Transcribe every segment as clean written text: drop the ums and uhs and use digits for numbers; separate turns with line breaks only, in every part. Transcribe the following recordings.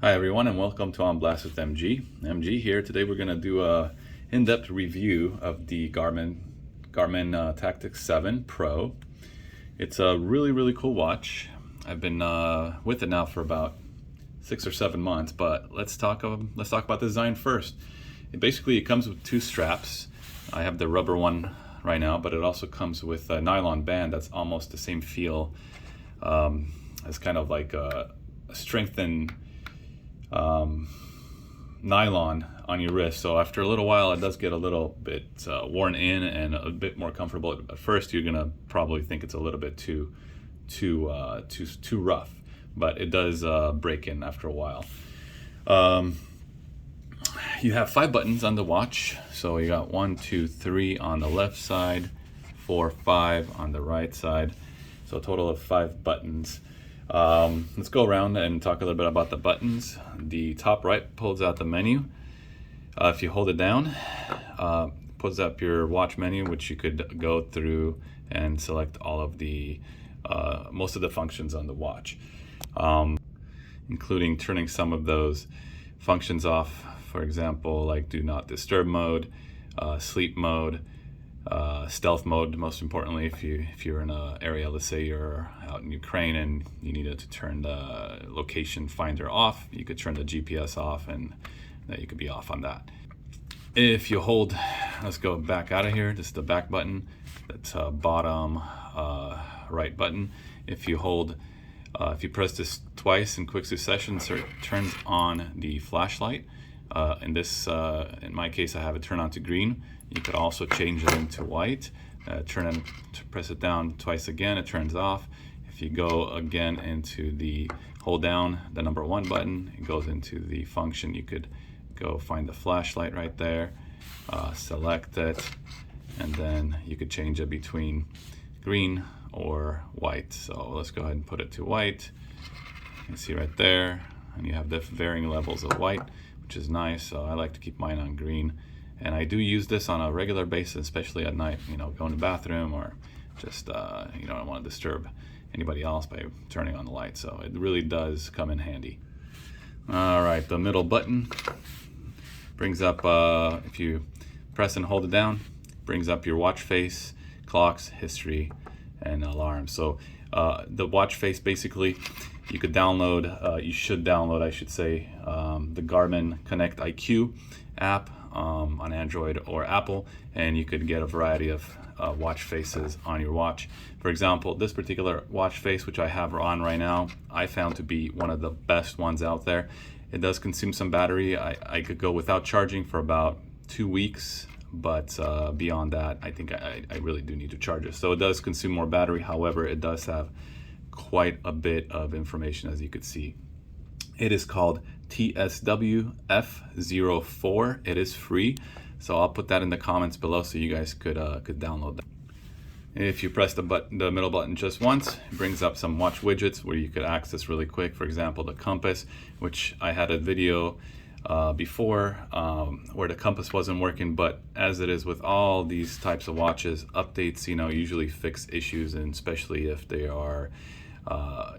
Hi everyone, and welcome to On Blast with MG. MG here. Today we're going to do a in-depth review of the Garmin Tactix 7 Pro. It's a really cool watch. I've been with it now for about 6 or 7 months, but let's talk about the design first. It comes with two straps. I have the rubber one right now, but it also comes with a nylon band that's almost the same feel as kind of like a strengthened nylon on your wrist. So after a little while it does get a little bit worn in and a bit more comfortable. At first you're gonna probably think it's a little bit too rough, but it does break in after a while. You have 5 buttons on the watch, so you got 1, 2, 3 on the left side, 4, 5 on the right side, so a total of 5 buttons. Let's go around and talk a little bit about the buttons. The top right pulls out the menu. If you hold it down, pulls up your watch menu, which you could go through and select all of the most of the functions on the watch, including turning some of those functions off. For example, like do not disturb mode, sleep mode, stealth mode. Most importantly, if you're in an area, let's say you're out in Ukraine and you needed to turn the location finder off, you could turn the GPS off, and you could be off on that. If you hold, let's go back out of here. This is the back button. That's bottom right button. If you hold, if you press this twice in quick succession, so it turns on the flashlight. In my case, I have it turned on to green. You could also change it into white. Press it down twice again, it turns off. If you go again into hold down the number 1 button, it goes into the function. You could go find the flashlight right there, select it, and then you could change it between green or white. So let's go ahead and put it to white. You can see right there, and you have the varying levels of white, which is nice. So I like to keep mine on green. And I do use this on a regular basis, especially at night, going to the bathroom, or just, I don't want to disturb anybody else by turning on the light. So it really does come in handy. All right, the middle button brings up, if you press and hold it down, brings up your watch face, clocks, history, and alarm. So the watch face, basically, you could download, you should download, I should say, the Garmin Connect IQ app on Android or Apple, and you could get a variety of watch faces on your watch. For example, this particular watch face, which I have on right now, I found to be one of the best ones out there. It does consume some battery. I could go without charging for about 2 weeks, but beyond that, I think I really do need to charge it. So it does consume more battery. However, it does have quite a bit of information, as you could see. It is called TSW F04. It is free, so I'll put that in the comments below so you guys could download that. If you press the middle button just once, it brings up some watch widgets where you could access really quick. For example, the compass, which I had a video before where the compass wasn't working, but as it is with all these types of watches, updates usually fix issues, and especially if they are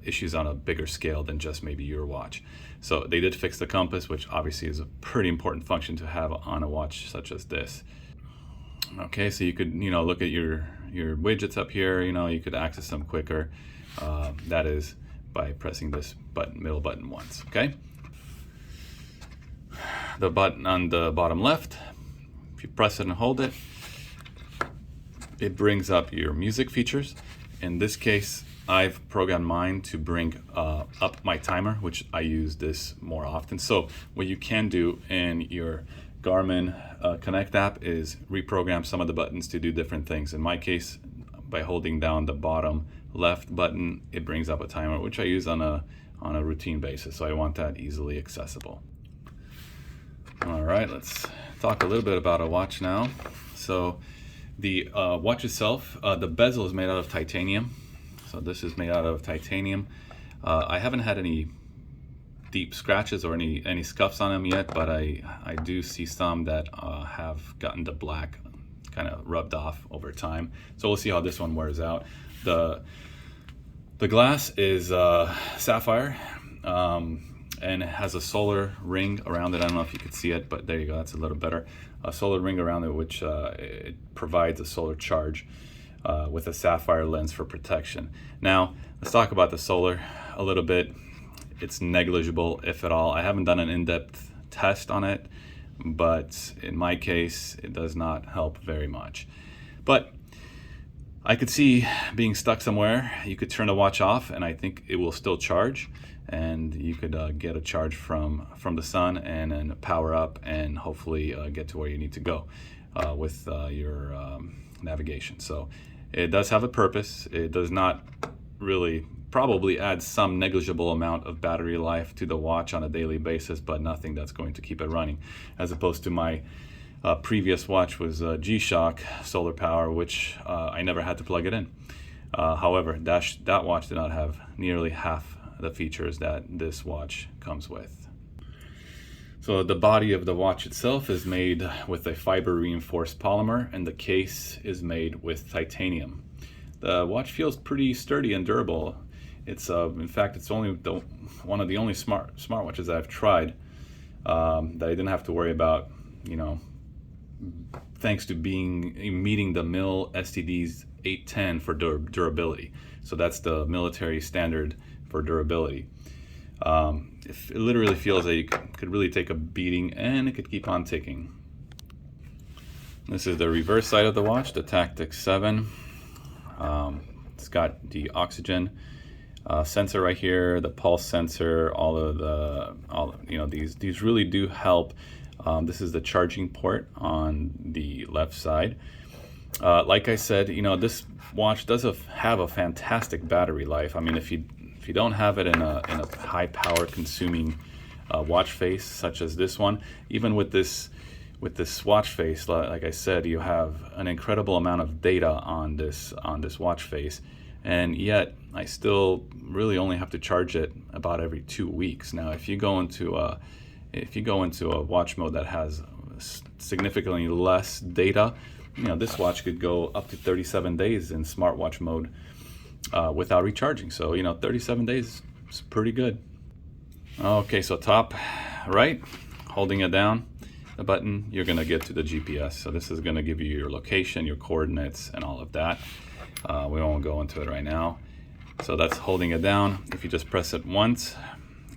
issues on a bigger scale than just maybe your watch. So they did fix the compass, which obviously is a pretty important function to have on a watch such as this. Okay, so you could look at your widgets up here. You could access them quicker. That is by pressing this middle button once. Okay, the button on the bottom left, if you press it and hold it, it brings up your music features. In this case, I've programmed mine to bring up my timer, which I use this more often. So what you can do in your Garmin Connect app is reprogram some of the buttons to do different things. In my case, by holding down the bottom left button, it brings up a timer, which I use on a routine basis. So I want that easily accessible. All right, let's talk a little bit about a watch now. So the watch itself, the bezel is made out of titanium. So this is made out of titanium. I haven't had any deep scratches or any scuffs on them yet, but I do see some that have gotten the black kind of rubbed off over time. So we'll see how this one wears out. The glass is sapphire. and it has a solar ring around it. I don't know if you could see it, but there you go, that's a little better. A solar ring around it, which it provides a solar charge with a sapphire lens for protection. Now, let's talk about the solar a little bit. It's negligible, if at all. I haven't done an in-depth test on it, but in my case, it does not help very much. But I could see being stuck somewhere, you could turn the watch off and I think it will still charge, and you could get a charge from the sun and then power up and hopefully get to where you need to go with your navigation. So it does have a purpose. It does not really, probably add some negligible amount of battery life to the watch on a daily basis, but nothing that's going to keep it running, as opposed to my previous watch was G-Shock solar power, which I never had to plug it in. However, that watch did not have nearly half the features that this watch comes with. So the body of the watch itself is made with a fiber reinforced polymer, and the case is made with titanium. The watch feels pretty sturdy and durable. It's in fact, it's only one of the only smartwatches that I've tried that I didn't have to worry about, thanks to meeting the MIL STD's 810 for durability. So that's the military standard for durability. It literally feels like you could really take a beating and it could keep on ticking. This is the reverse side of the watch, the Tactix 7. It's got the oxygen sensor right here, the pulse sensor, these really do help. This is the charging port on the left side. Like I said, this watch does have a fantastic battery life. I mean, if you don't have it in a high power consuming watch face such as this one, even with this watch face, like I said, you have an incredible amount of data on this watch face, and yet I still really only have to charge it about every 2 weeks. Now, if you go into a watch mode that has significantly less data, this watch could go up to 37 days in smartwatch mode without recharging. So 37 days is pretty good. Okay, so top right, holding it down, the button, you're going to get to the GPS. So this is going to give you your location, your coordinates, and all of that. We won't go into it right now. So that's holding it down. If you just press it once,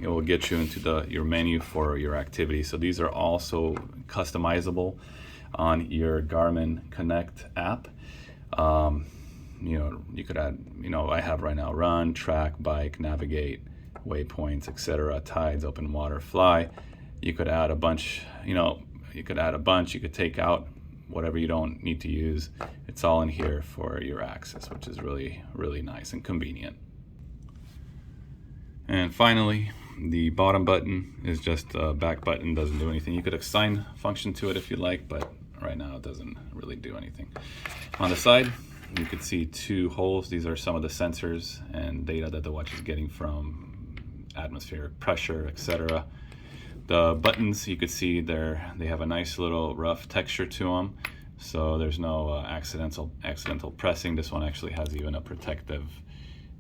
it will get you into your menu for your activity. So these are also customizable on your Garmin Connect app. You could add, I have right now run, track, bike, navigate, waypoints, etc., tides, open water, fly. You could add a bunch, you could take out whatever you don't need to use. It's all in here for your access, which is really, really nice and convenient. And finally, the bottom button is just a back button, doesn't do anything. You could assign function to it if you like, but right now it doesn't really do anything. On the side, you could see 2 holes. These are some of the sensors and data that the watch is getting from atmospheric pressure, etc. The buttons, you could see they have a nice little rough texture to them, so there's no accidental pressing. This one actually has even a protective,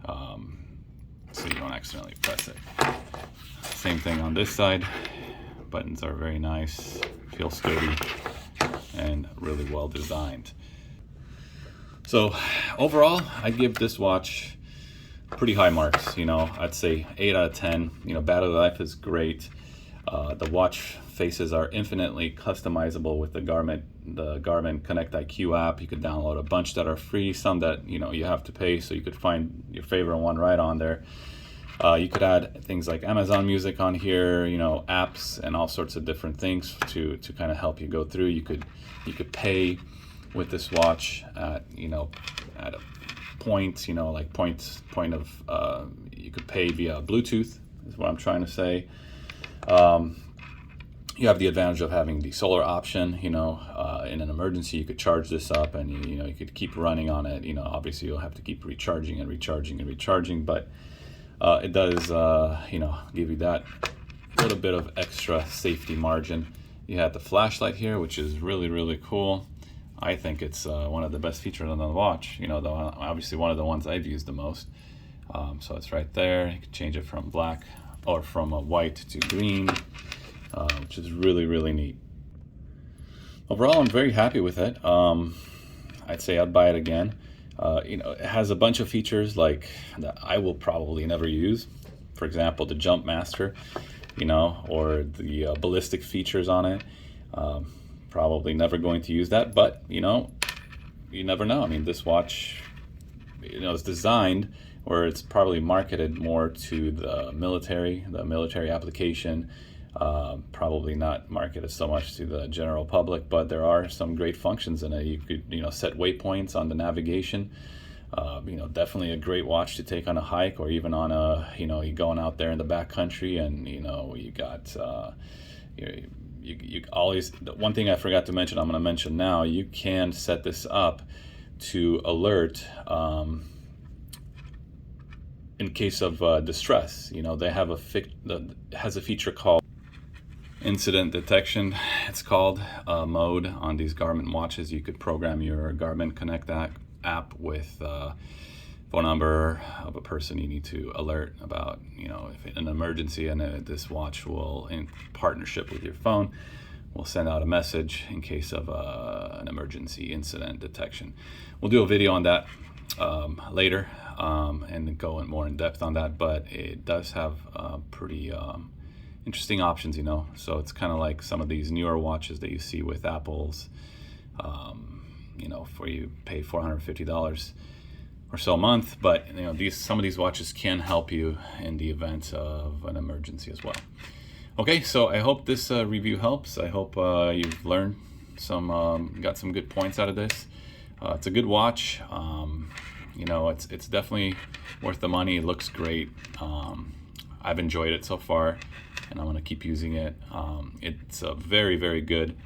so you don't accidentally press it. Same thing on this side. Buttons are very nice, feel sturdy, and really well designed. So overall, I give this watch pretty high marks. I'd say 8 out of 10. Battery life is great. The watch faces are infinitely customizable with the Garmin Connect IQ app. You could download a bunch that are free, some that you have to pay, so you could find your favorite one right on there. You could add things like Amazon Music on here, apps and all sorts of different things to kind of help you go through. You could pay with this watch at a point, you could pay via Bluetooth is what I'm trying to say. You have the advantage of having the solar option. In an emergency you could charge this up and you could keep running on it. Obviously you'll have to keep recharging, but it does give you that little bit of extra safety margin. You have the flashlight here, which is really, really cool. I think it's one of the best features on the watch, obviously one of the ones I've used the most. So it's right there. You can change it from black or from a white to green, which is really, really neat. Overall, I'm very happy with it. I'd say I'd buy it again. It has a bunch of features like that I will probably never use. For example, the jump master, or the ballistic features on it. Probably never going to use that, but you never know. I mean, this watch, is designed, or it's probably marketed more to the military application. Probably not marketed so much to the general public, but there are some great functions in it. You could, set waypoints on the navigation. Definitely a great watch to take on a hike, or even on you're going out there in the backcountry, and you got you always. One thing I forgot to mention, I'm going to mention now. You can set this up to alert in case of distress. They have has a feature called incident detection. It's called mode on these Garmin watches. You could program your Garmin Connect app with phone number of a person you need to alert about, if an emergency, and this watch will, in partnership with your phone, will send out a message in case of an emergency incident detection. We'll do a video on that later and go more in depth on that, but it does have pretty interesting options, so it's kind of like some of these newer watches that you see with Apple's, for you pay $450 or so a month, but some of these watches can help you in the event of an emergency as well. Okay, so I hope this review helps. I hope you've learned got some good points out of this. It's a good watch. It's definitely worth the money. It looks great. I've enjoyed it so far, and I'm going to keep using it. It's a very, very good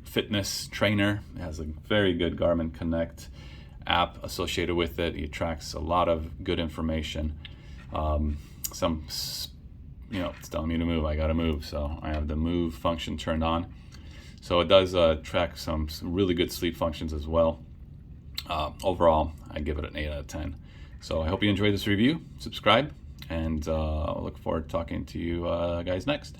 fitness trainer. It has a very good Garmin Connect app associated with it. It tracks a lot of good information. It's telling me to move. I got to move, so I have the move function turned on. So it does track some really good sleep functions as well. Overall, I give it an 8 out of 10. So I hope you enjoyed this review. Subscribe, and I'll look forward to talking to you guys next.